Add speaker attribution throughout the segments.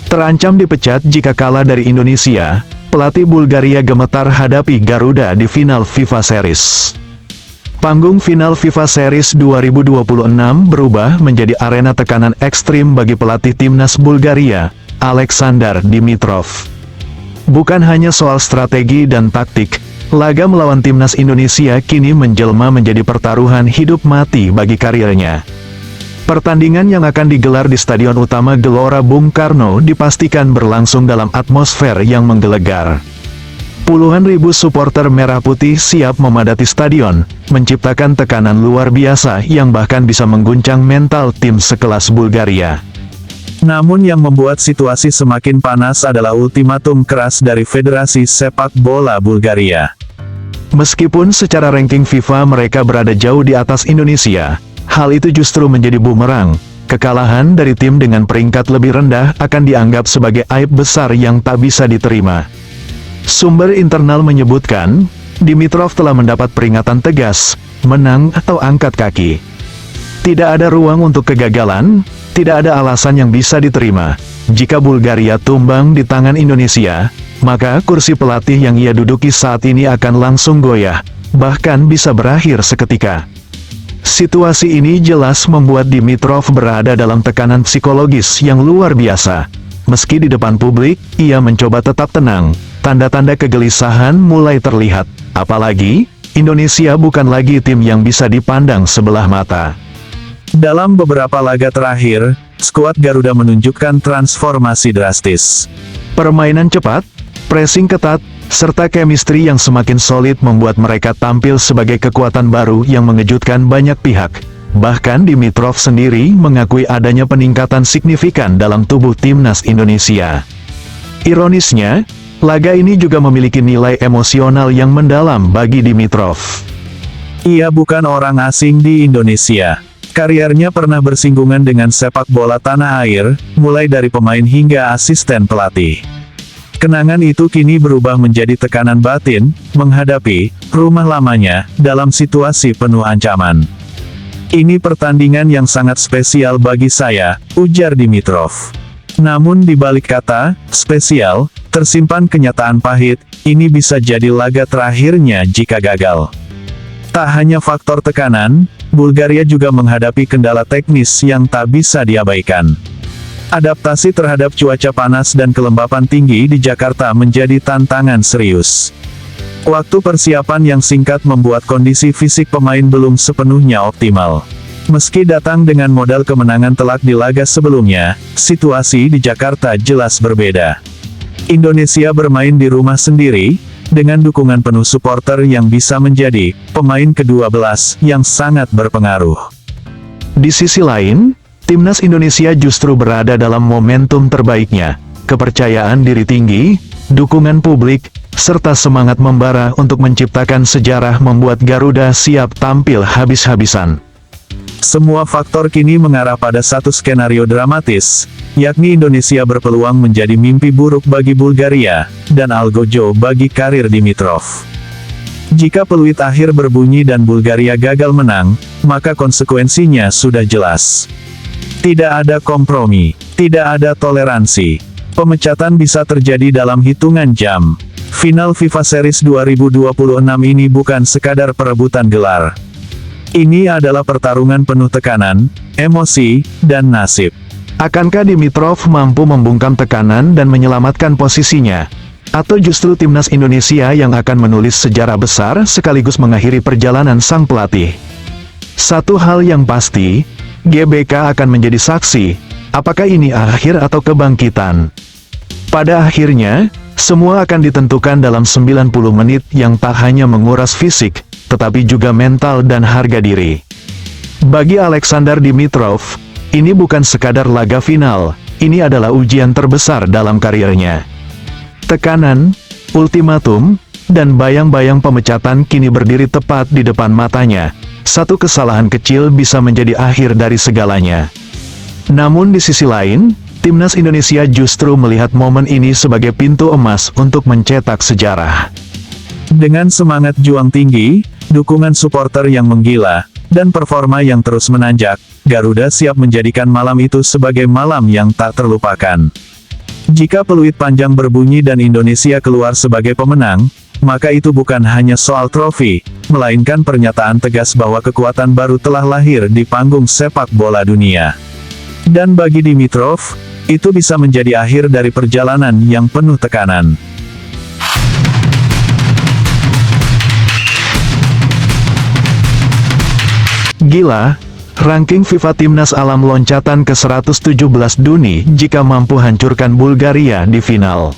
Speaker 1: Terancam dipecat jika kalah dari Indonesia, pelatih Bulgaria gemetar hadapi Garuda di final FIFA Series. Panggung final FIFA Series 2026 berubah menjadi arena tekanan ekstrim bagi pelatih timnas Bulgaria, Aleksandar Dimitrov. Bukan hanya soal strategi dan taktik, laga melawan timnas Indonesia kini menjelma menjadi pertaruhan hidup mati bagi karirnya. Pertandingan yang akan digelar di Stadion Utama Gelora Bung Karno dipastikan berlangsung dalam atmosfer yang menggelegar. Puluhan ribu supporter merah putih siap memadati stadion, menciptakan tekanan luar biasa yang bahkan bisa mengguncang mental tim sekelas Bulgaria. Namun yang membuat situasi semakin panas adalah ultimatum keras dari Federasi Sepak Bola Bulgaria. Meskipun secara ranking FIFA mereka berada jauh di atas Indonesia, hal itu justru menjadi bumerang. Kekalahan dari tim dengan peringkat lebih rendah akan dianggap sebagai aib besar yang tak bisa diterima. Sumber internal menyebutkan, Dimitrov telah mendapat peringatan tegas, menang atau angkat kaki. Tidak ada ruang untuk kegagalan, tidak ada alasan yang bisa diterima. Jika Bulgaria tumbang di tangan Indonesia, maka kursi pelatih yang ia duduki saat ini akan langsung goyah, bahkan bisa berakhir seketika. Situasi ini jelas membuat Dimitrov berada dalam tekanan psikologis yang luar biasa. Meski di depan publik, ia mencoba tetap tenang. Tanda-tanda kegelisahan mulai terlihat. Apalagi, Indonesia bukan lagi tim yang bisa dipandang sebelah mata. Dalam beberapa laga terakhir, skuad Garuda menunjukkan transformasi drastis. Permainan cepat, pressing ketat, serta chemistry yang semakin solid membuat mereka tampil sebagai kekuatan baru yang mengejutkan banyak pihak. Bahkan Dimitrov sendiri mengakui adanya peningkatan signifikan dalam tubuh timnas Indonesia. Ironisnya, laga ini juga memiliki nilai emosional yang mendalam bagi Dimitrov. Ia bukan orang asing di Indonesia. Kariernya pernah bersinggungan dengan sepak bola tanah air, mulai dari pemain hingga asisten pelatih. Kenangan itu kini berubah menjadi tekanan batin, menghadapi rumah lamanya dalam situasi penuh ancaman. Ini pertandingan yang sangat spesial bagi saya, ujar Dimitrov. Namun di balik kata spesial, tersimpan kenyataan pahit, ini bisa jadi laga terakhirnya jika gagal. Tak hanya faktor tekanan, Bulgaria juga menghadapi kendala teknis yang tak bisa diabaikan. Adaptasi terhadap cuaca panas dan kelembapan tinggi di Jakarta menjadi tantangan serius. Waktu persiapan yang singkat membuat kondisi fisik pemain belum sepenuhnya optimal. Meski datang dengan modal kemenangan telak di laga sebelumnya, situasi di Jakarta jelas berbeda. Indonesia bermain di rumah sendiri, dengan dukungan penuh supporter yang bisa menjadi pemain ke-12 yang sangat berpengaruh. Di sisi lain, timnas Indonesia justru berada dalam momentum terbaiknya. Kepercayaan diri tinggi, dukungan publik, serta semangat membara untuk menciptakan sejarah membuat Garuda siap tampil habis-habisan. Semua faktor kini mengarah pada satu skenario dramatis, yakni Indonesia berpeluang menjadi mimpi buruk bagi Bulgaria, dan algojo bagi karir Dimitrov. Jika peluit akhir berbunyi dan Bulgaria gagal menang, maka konsekuensinya sudah jelas. Tidak ada kompromi, tidak ada toleransi. Pemecatan bisa terjadi dalam hitungan jam. Final FIFA Series 2026 ini bukan sekadar perebutan gelar. Ini adalah pertarungan penuh tekanan, emosi, dan nasib. Akankah Dimitrov mampu membungkam tekanan dan menyelamatkan posisinya? Atau justru timnas Indonesia yang akan menulis sejarah besar sekaligus mengakhiri perjalanan sang pelatih? Satu hal yang pasti, GBK akan menjadi saksi, apakah ini akhir atau kebangkitan? Pada akhirnya, semua akan ditentukan dalam 90 menit yang tak hanya menguras fisik, tetapi juga mental dan harga diri. Bagi Aleksandar Dimitrov, ini bukan sekadar laga final, ini adalah ujian terbesar dalam karirnya. Tekanan, ultimatum, dan bayang-bayang pemecatan kini berdiri tepat di depan matanya. Satu kesalahan kecil bisa menjadi akhir dari segalanya. Namun di sisi lain, timnas Indonesia justru melihat momen ini sebagai pintu emas untuk mencetak sejarah. Dengan semangat juang tinggi, dukungan supporter yang menggila, dan performa yang terus menanjak, Garuda siap menjadikan malam itu sebagai malam yang tak terlupakan. Jika peluit panjang berbunyi dan Indonesia keluar sebagai pemenang, maka itu bukan hanya soal trofi, melainkan pernyataan tegas bahwa kekuatan baru telah lahir di panggung sepak bola dunia. Dan bagi Dimitrov, itu bisa menjadi akhir dari perjalanan yang penuh tekanan. Gila, ranking FIFA Timnas Alam loncatan ke 117 dunia jika mampu hancurkan Bulgaria di final.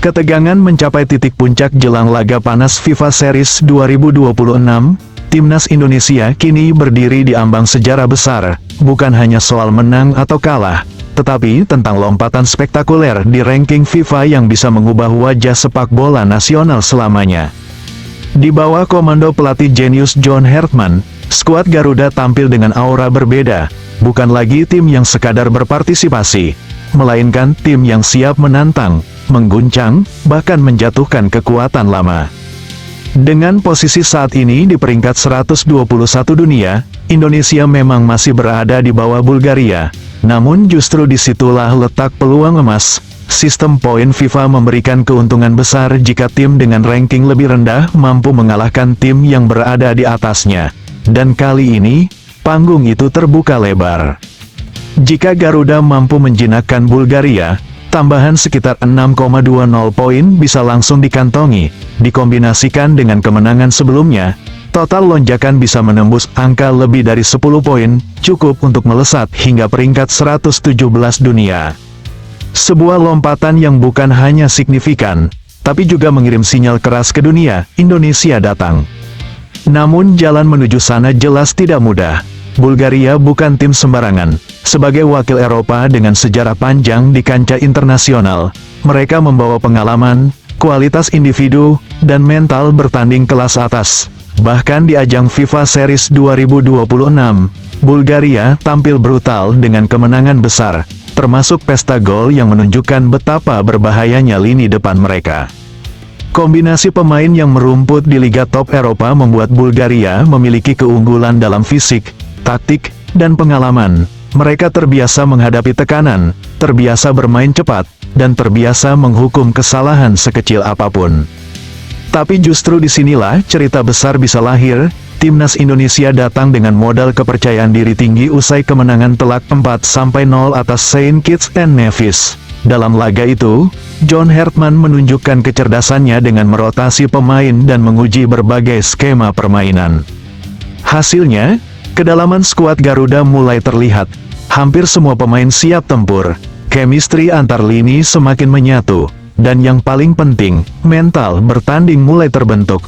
Speaker 1: Ketegangan mencapai titik puncak jelang laga panas FIFA Series 2026, Timnas Indonesia kini berdiri di ambang sejarah besar, bukan hanya soal menang atau kalah, tetapi tentang lompatan spektakuler di ranking FIFA yang bisa mengubah wajah sepak bola nasional selamanya. Di bawah komando pelatih jenius John Hartman, skuad Garuda tampil dengan aura berbeda, bukan lagi tim yang sekadar berpartisipasi, melainkan tim yang siap menantang, mengguncang, bahkan menjatuhkan kekuatan lama. Dengan posisi saat ini di peringkat 121 dunia, Indonesia memang masih berada di bawah Bulgaria, namun justru disitulah letak peluang emas. Sistem poin FIFA memberikan keuntungan besar jika tim dengan ranking lebih rendah mampu mengalahkan tim yang berada di atasnya. Dan kali ini, panggung itu terbuka lebar. Jika Garuda mampu menjinakkan Bulgaria, tambahan sekitar 6,20 poin bisa langsung dikantongi. Dikombinasikan dengan kemenangan sebelumnya, total lonjakan bisa menembus angka lebih dari 10 poin, cukup untuk melesat hingga peringkat 117 dunia. Sebuah lompatan yang bukan hanya signifikan, tapi juga mengirim sinyal keras ke dunia, Indonesia datang. Namun jalan menuju sana jelas tidak mudah. Bulgaria bukan tim sembarangan. Sebagai wakil Eropa dengan sejarah panjang di kancah internasional, mereka membawa pengalaman, kualitas individu, dan mental bertanding kelas atas. Bahkan di ajang FIFA Series 2026, Bulgaria tampil brutal dengan kemenangan besar, termasuk pesta gol yang menunjukkan betapa berbahayanya lini depan mereka. Kombinasi pemain yang merumput di Liga Top Eropa membuat Bulgaria memiliki keunggulan dalam fisik, taktik, dan pengalaman. Mereka terbiasa menghadapi tekanan, terbiasa bermain cepat, dan terbiasa menghukum kesalahan sekecil apapun. Tapi justru disinilah cerita besar bisa lahir. Timnas Indonesia datang dengan modal kepercayaan diri tinggi usai kemenangan telak 4-0 atas Saint Kitts and Nevis. Dalam laga itu, John Hartman menunjukkan kecerdasannya dengan merotasi pemain dan menguji berbagai skema permainan. Hasilnya, kedalaman skuad Garuda mulai terlihat. Hampir semua pemain siap tempur. Chemistry antar lini semakin menyatu. Dan yang paling penting, mental bertanding mulai terbentuk.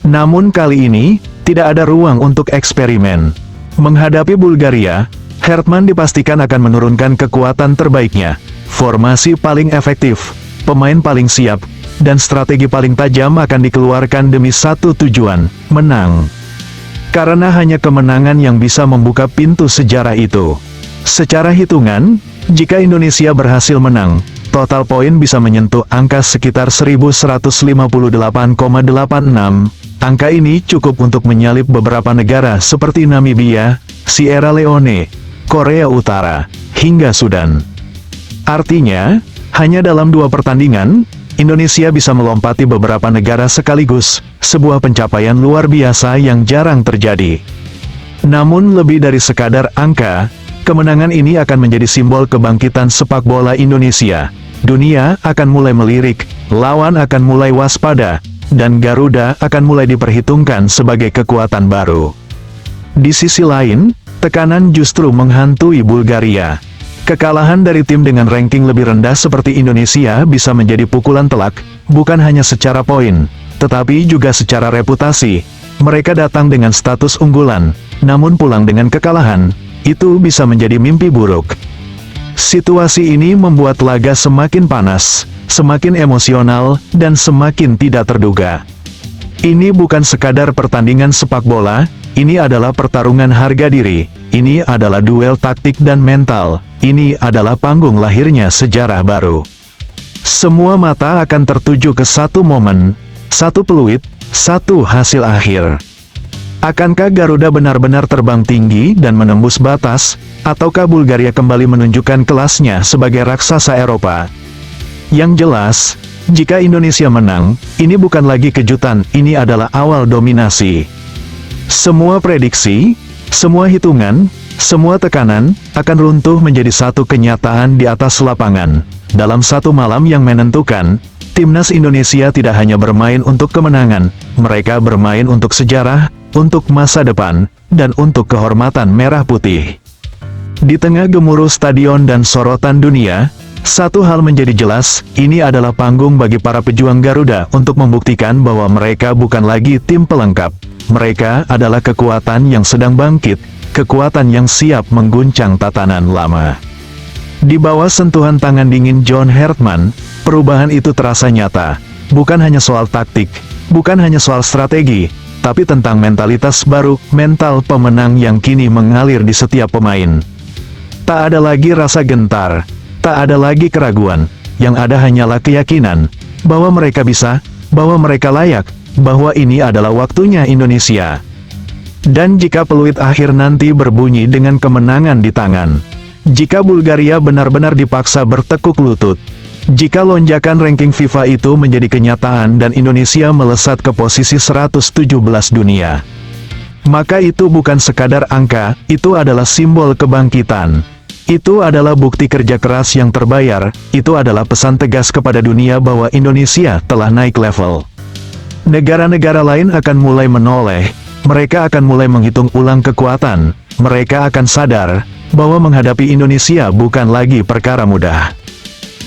Speaker 1: Namun kali ini, tidak ada ruang untuk eksperimen. Menghadapi Bulgaria, Hartman dipastikan akan menurunkan kekuatan terbaiknya. Formasi paling efektif, pemain paling siap, dan strategi paling tajam akan dikeluarkan demi satu tujuan, menang. Karena hanya kemenangan yang bisa membuka pintu sejarah itu. Secara hitungan, jika Indonesia berhasil menang, total poin bisa menyentuh angka sekitar 1158,86. Angka ini cukup untuk menyalip beberapa negara seperti Namibia, Sierra Leone, Korea Utara, hingga Sudan. Artinya, hanya dalam 2 pertandingan, Indonesia bisa melompati beberapa negara sekaligus, sebuah pencapaian luar biasa yang jarang terjadi. Namun lebih dari sekadar angka, kemenangan ini akan menjadi simbol kebangkitan sepak bola Indonesia. Dunia akan mulai melirik, lawan akan mulai waspada, dan Garuda akan mulai diperhitungkan sebagai kekuatan baru. Di sisi lain, tekanan justru menghantui Bulgaria. Kekalahan dari tim dengan ranking lebih rendah seperti Indonesia bisa menjadi pukulan telak, bukan hanya secara poin, tetapi juga secara reputasi. Mereka datang dengan status unggulan, namun pulang dengan kekalahan, itu bisa menjadi mimpi buruk. Situasi ini membuat laga semakin panas, semakin emosional, dan semakin tidak terduga. Ini bukan sekadar pertandingan sepak bola, ini adalah pertarungan harga diri, ini adalah duel taktik dan mental, ini adalah panggung lahirnya sejarah baru. Semua mata akan tertuju ke satu momen, satu peluit, satu hasil akhir. Akankah Garuda benar-benar terbang tinggi dan menembus batas, ataukah Bulgaria kembali menunjukkan kelasnya sebagai raksasa Eropa? Yang jelas, jika Indonesia menang, ini bukan lagi kejutan, ini adalah awal dominasi. Semua prediksi, semua hitungan, semua tekanan, akan runtuh menjadi satu kenyataan di atas lapangan. Dalam satu malam yang menentukan, timnas Indonesia tidak hanya bermain untuk kemenangan, mereka bermain untuk sejarah, untuk masa depan, dan untuk kehormatan merah putih. Di tengah gemuruh stadion dan sorotan dunia, satu hal menjadi jelas, ini adalah panggung bagi para pejuang Garuda untuk membuktikan bahwa mereka bukan lagi tim pelengkap. Mereka adalah kekuatan yang sedang bangkit, kekuatan yang siap mengguncang tatanan lama. Di bawah sentuhan tangan dingin John Hartman, perubahan itu terasa nyata. Bukan hanya soal taktik, bukan hanya soal strategi, tapi tentang mentalitas baru, mental pemenang yang kini mengalir di setiap pemain. Tak ada lagi rasa gentar, tak ada lagi keraguan, yang ada hanyalah keyakinan, bahwa mereka bisa, bahwa mereka layak, bahwa ini adalah waktunya Indonesia. Dan jika peluit akhir nanti berbunyi dengan kemenangan di tangan, jika Bulgaria benar-benar dipaksa bertekuk lutut, jika lonjakan ranking FIFA itu menjadi kenyataan dan Indonesia melesat ke posisi 117 dunia, maka itu bukan sekadar angka, itu adalah simbol kebangkitan. Itu adalah bukti kerja keras yang terbayar, itu adalah pesan tegas kepada dunia bahwa Indonesia telah naik level. Negara-negara lain akan mulai menoleh, mereka akan mulai menghitung ulang kekuatan, mereka akan sadar, bahwa menghadapi Indonesia bukan lagi perkara mudah.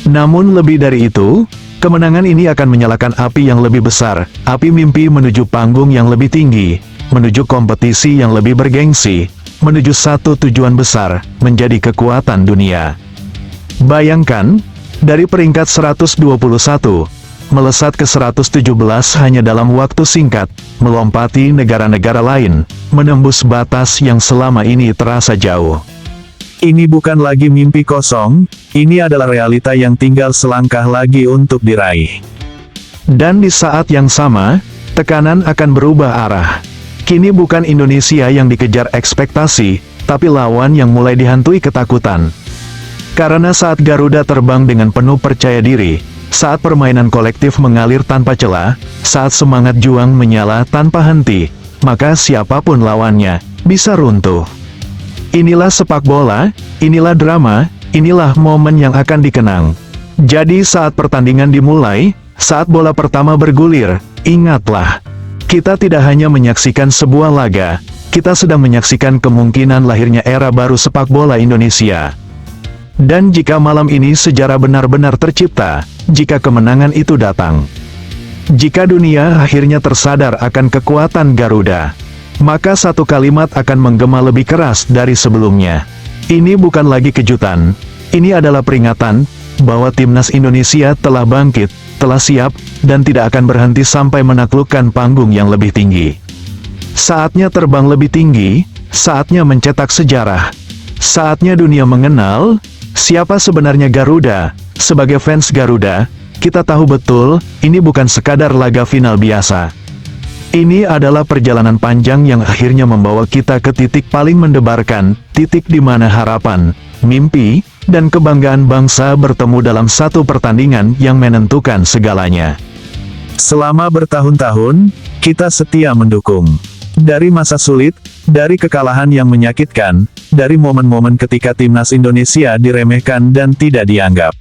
Speaker 1: Namun lebih dari itu, kemenangan ini akan menyalakan api yang lebih besar, api mimpi menuju panggung yang lebih tinggi, menuju kompetisi yang lebih bergengsi, menuju satu tujuan besar, menjadi kekuatan dunia. Bayangkan, dari peringkat 121, melesat ke 117 hanya dalam waktu singkat, melompati negara-negara lain, menembus batas yang selama ini terasa jauh. Ini bukan lagi mimpi kosong, ini adalah realita yang tinggal selangkah lagi untuk diraih. Dan di saat yang sama, tekanan akan berubah arah. Kini bukan Indonesia yang dikejar ekspektasi, tapi lawan yang mulai dihantui ketakutan. Karena saat Garuda terbang dengan penuh percaya diri, saat permainan kolektif mengalir tanpa celah, saat semangat juang menyala tanpa henti, maka siapapun lawannya, bisa runtuh. Inilah sepak bola, inilah drama, inilah momen yang akan dikenang. Jadi saat pertandingan dimulai, saat bola pertama bergulir, ingatlah. Kita tidak hanya menyaksikan sebuah laga, kita sedang menyaksikan kemungkinan lahirnya era baru sepak bola Indonesia. Dan jika malam ini sejarah benar-benar tercipta, jika kemenangan itu datang, jika dunia akhirnya tersadar akan kekuatan Garuda, maka satu kalimat akan menggema lebih keras dari sebelumnya. Ini bukan lagi kejutan, ini adalah peringatan, bahwa timnas Indonesia telah bangkit, telah siap, dan tidak akan berhenti sampai menaklukkan panggung yang lebih tinggi. Saatnya terbang lebih tinggi, saatnya mencetak sejarah. Saatnya dunia mengenal, siapa sebenarnya Garuda. Sebagai fans Garuda, kita tahu betul, ini bukan sekadar laga final biasa. Ini adalah perjalanan panjang yang akhirnya membawa kita ke titik paling mendebarkan, titik di mana harapan, mimpi, dan kebanggaan bangsa bertemu dalam satu pertandingan yang menentukan segalanya. Selama bertahun-tahun, kita setia mendukung. Dari masa sulit, dari kekalahan yang menyakitkan, dari momen-momen ketika timnas Indonesia diremehkan dan tidak dianggap.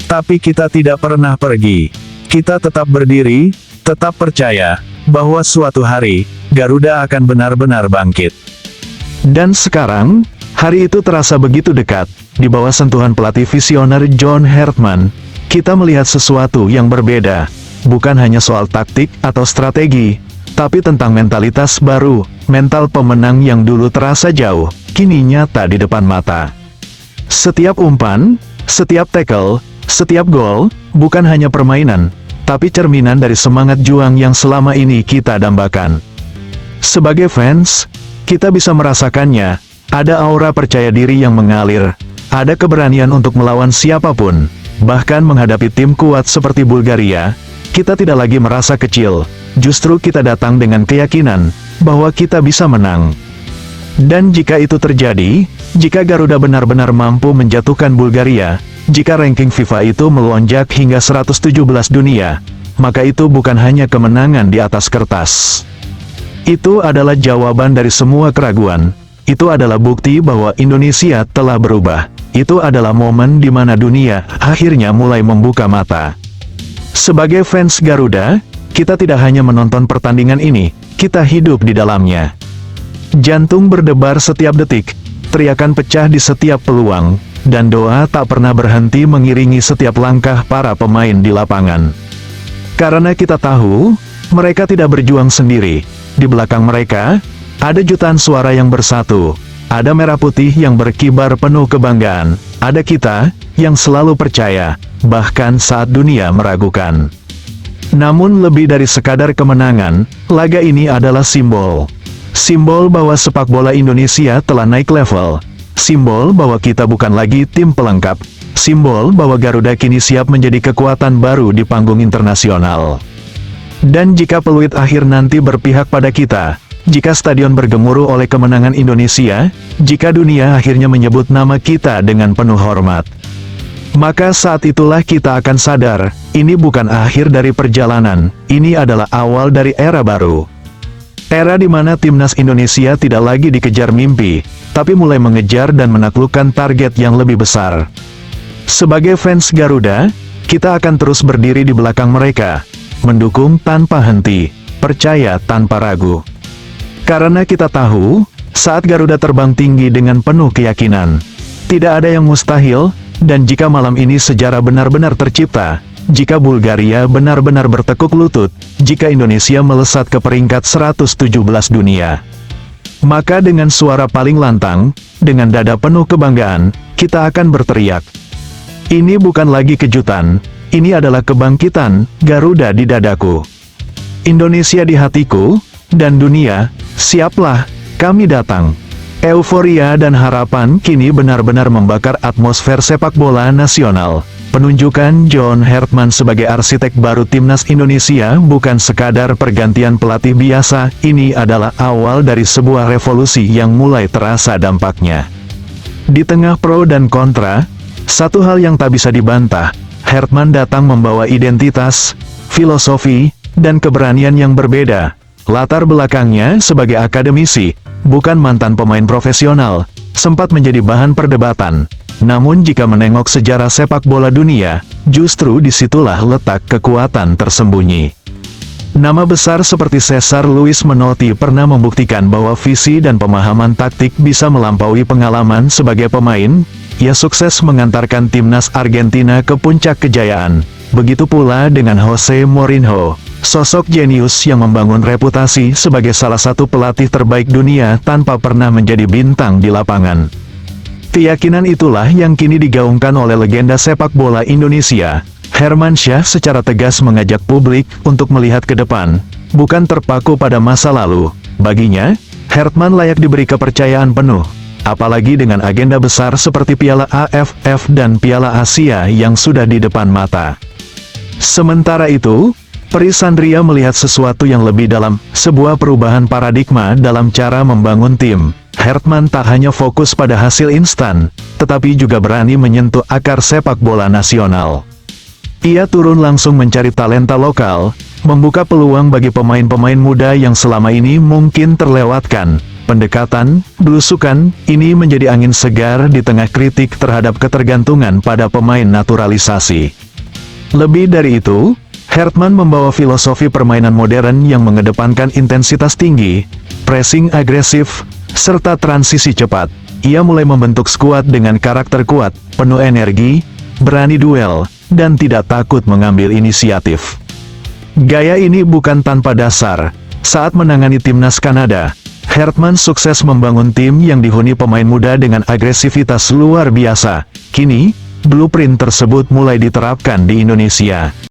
Speaker 1: Tapi kita tidak pernah pergi. Kita tetap berdiri, tetap percaya, bahwa suatu hari, Garuda akan benar-benar bangkit. Dan sekarang, hari itu terasa begitu dekat. Di bawah sentuhan pelatih visioner John Hartman, kita melihat sesuatu yang berbeda. Bukan hanya soal taktik atau strategi, tapi tentang mentalitas baru, mental pemenang yang dulu terasa jauh, kini nyata di depan mata. Setiap umpan, setiap tackle, setiap gol, bukan hanya permainan, tapi cerminan dari semangat juang yang selama ini kita dambakan. Sebagai fans, kita bisa merasakannya, ada aura percaya diri yang mengalir, ada keberanian untuk melawan siapapun, bahkan menghadapi tim kuat seperti Bulgaria. Kita tidak lagi merasa kecil, justru kita datang dengan keyakinan, bahwa kita bisa menang. Dan jika itu terjadi, jika Garuda benar-benar mampu menjatuhkan Bulgaria, jika ranking FIFA itu melonjak hingga 117 dunia, maka itu bukan hanya kemenangan di atas kertas. Itu adalah jawaban dari semua keraguan. Itu adalah bukti bahwa Indonesia telah berubah. Itu adalah momen di mana dunia akhirnya mulai membuka mata. Sebagai fans Garuda, kita tidak hanya menonton pertandingan ini, kita hidup di dalamnya. Jantung berdebar setiap detik, teriakan pecah di setiap peluang, dan doa tak pernah berhenti mengiringi setiap langkah para pemain di lapangan. Karena kita tahu, mereka tidak berjuang sendiri. Di belakang mereka, ada jutaan suara yang bersatu. Ada merah putih yang berkibar penuh kebanggaan. Ada kita, yang selalu percaya, bahkan saat dunia meragukan. Namun lebih dari sekadar kemenangan, laga ini adalah simbol. Simbol bahwa sepak bola Indonesia telah naik level. Simbol bahwa kita bukan lagi tim pelengkap. Simbol bahwa Garuda kini siap menjadi kekuatan baru di panggung internasional. Dan jika peluit akhir nanti berpihak pada kita, jika stadion bergemuruh oleh kemenangan Indonesia, jika dunia akhirnya menyebut nama kita dengan penuh hormat, maka saat itulah kita akan sadar, ini bukan akhir dari perjalanan, ini adalah awal dari era baru. Era di mana timnas Indonesia tidak lagi dikejar mimpi, tapi mulai mengejar dan menaklukkan target yang lebih besar. Sebagai fans Garuda, kita akan terus berdiri di belakang mereka, mendukung tanpa henti, percaya tanpa ragu. Karena kita tahu, saat Garuda terbang tinggi dengan penuh keyakinan, tidak ada yang mustahil, dan jika malam ini sejarah benar-benar tercipta, jika Bulgaria benar-benar bertekuk lutut, jika Indonesia melesat ke peringkat 117 dunia, maka dengan suara paling lantang, dengan dada penuh kebanggaan, kita akan berteriak. Ini bukan lagi kejutan, ini adalah kebangkitan, Garuda di dadaku. Indonesia di hatiku, dan dunia, siaplah, kami datang. Euforia dan harapan kini benar-benar membakar atmosfer sepak bola nasional. Penunjukan John Hertman sebagai arsitek baru timnas Indonesia bukan sekadar pergantian pelatih biasa, ini adalah awal dari sebuah revolusi yang mulai terasa dampaknya. Di tengah pro dan kontra, satu hal yang tak bisa dibantah, Hertman datang membawa identitas, filosofi, dan keberanian yang berbeda. Latar belakangnya sebagai akademisi, bukan mantan pemain profesional, sempat menjadi bahan perdebatan. Namun jika menengok sejarah sepak bola dunia, justru disitulah letak kekuatan tersembunyi. Nama besar seperti Cesar Luis Menotti pernah membuktikan bahwa visi dan pemahaman taktik bisa melampaui pengalaman sebagai pemain. Ia sukses mengantarkan timnas Argentina ke puncak kejayaan. Begitu pula dengan Jose Mourinho, sosok jenius yang membangun reputasi sebagai salah satu pelatih terbaik dunia tanpa pernah menjadi bintang di lapangan. Keyakinan itulah yang kini digaungkan oleh legenda sepak bola Indonesia. Hermansyah secara tegas mengajak publik untuk melihat ke depan, bukan terpaku pada masa lalu. Baginya, Hertman layak diberi kepercayaan penuh. Apalagi dengan agenda besar seperti Piala AFF dan Piala Asia yang sudah di depan mata. Sementara itu, Perisandria melihat sesuatu yang lebih dalam, sebuah perubahan paradigma dalam cara membangun tim. Hertman tak hanya fokus pada hasil instan, tetapi juga berani menyentuh akar sepak bola nasional. Ia turun langsung mencari talenta lokal, membuka peluang bagi pemain-pemain muda yang selama ini mungkin terlewatkan. Pendekatan, belusukan, ini menjadi angin segar di tengah kritik terhadap ketergantungan pada pemain naturalisasi. Lebih dari itu, Hertman membawa filosofi permainan modern yang mengedepankan intensitas tinggi, pressing agresif, serta transisi cepat. Ia mulai membentuk skuad dengan karakter kuat, penuh energi, berani duel, dan tidak takut mengambil inisiatif. Gaya ini bukan tanpa dasar. Saat menangani timnas Kanada, Hertman sukses membangun tim yang dihuni pemain muda dengan agresivitas luar biasa. Kini, blueprint tersebut mulai diterapkan di Indonesia.